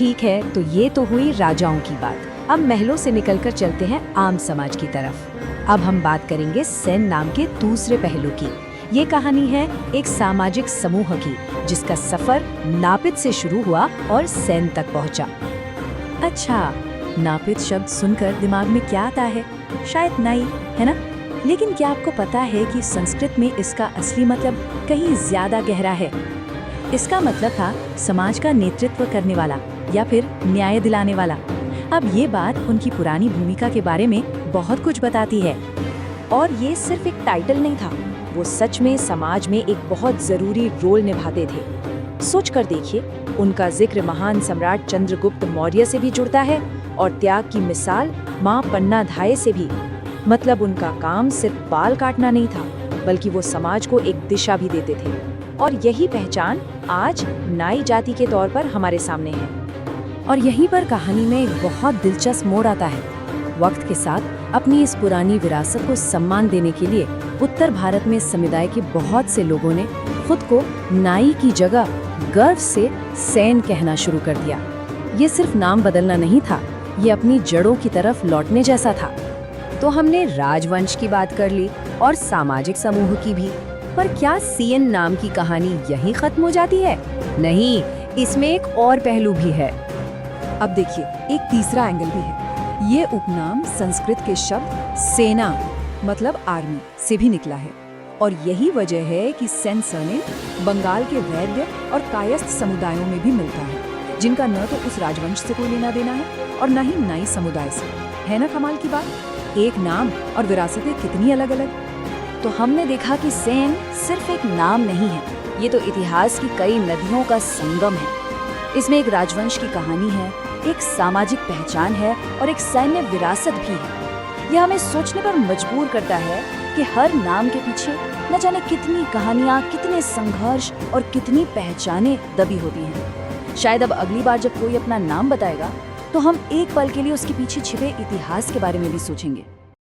ठीक है, तो ये तो हुई राजाओं की बात। अब महलों से निकलकर चलते हैं आम समाज की तरफ। अब हम बात करेंगे सेन नाम के दूसरे पहलू की। ये कहानी है एक सामाजिक समूह की, जिसका सफर नापित से शुरू हुआ और सेन तक पहुंचा। अच्छा, नापित शब्द सुनकर दिमाग में क्या आता है? शायद नाई, है ना? लेकिन क्या आपको पता है कि संस्कृत में इसका असली मतलब कहीं ज्यादा गहरा है। इसका मतलब था समाज का नेतृत्व करने वाला या फिर न्याय दिलाने वाला। अब ये बात उनकी पुरानी भूमिका के बारे में बहुत कुछ बताती है। और ये सिर्फ एक टाइटल नहीं था, वो सच में समाज में एक बहुत जरूरी रोल निभाते थे। सोच कर देखिए, उनका जिक्र महान सम्राट चंद्रगुप्त मौर्य से भी जुड़ता है और त्याग की मिसाल माँ पन्नाधाय से भी। मतलब उनका काम सिर्फ बाल काटना नहीं था, बल्कि वो समाज को एक दिशा भी देते थे। और यही पहचान आज नाई जाति के तौर पर हमारे सामने है। और यहीं पर कहानी में एक बहुत दिलचस्प मोड़ आता है। वक्त के साथ अपनी इस पुरानी विरासत को सम्मान देने के लिए उत्तर भारत में समुदाय के बहुत से लोगों ने खुद को नाई की जगह गर्व से सेन कहना शुरू कर दिया। ये सिर्फ नाम बदलना नहीं था, ये अपनी जड़ों की तरफ लौटने जैसा था। तो हमने राजवंश की बात कर ली और सामाजिक समूह की भी, पर क्या सेन नाम की कहानी यहीं खत्म हो जाती है? नहीं, इसमें एक और पहलू भी है। अब देखिए, एक तीसरा एंगल भी है। ये उपनाम संस्कृत के शब्द सेना मतलब आर्मी से भी निकला है। और यही वजह है कि सेन सरनेम बंगाल के वैद्य और कायस्थ समुदायों में भी मिलता है, जिनका न तो उस राजवंश से कोई लेना देना है और न ही नाई समुदाय से। है ना कमाल की बात? एक नाम और विरासतें कितनी अलग अलग। तो हमने देखा कि सेन सिर्फ एक नाम नहीं है, ये तो इतिहास की कई नदियों का संगम है। इसमें एक राजवंश की कहानी है, एक सामाजिक पहचान है और एक सैन्य विरासत भी है। यह हमें सोचने पर मजबूर करता है कि हर नाम के पीछे न जाने कितनी कहानियाँ, कितने संघर्ष और कितनी पहचानें दबी होती हैं। शायद अब अगली बार जब कोई अपना नाम बताएगा तो हम एक पल के लिए उसके पीछे छिपे इतिहास के बारे में भी सोचेंगे।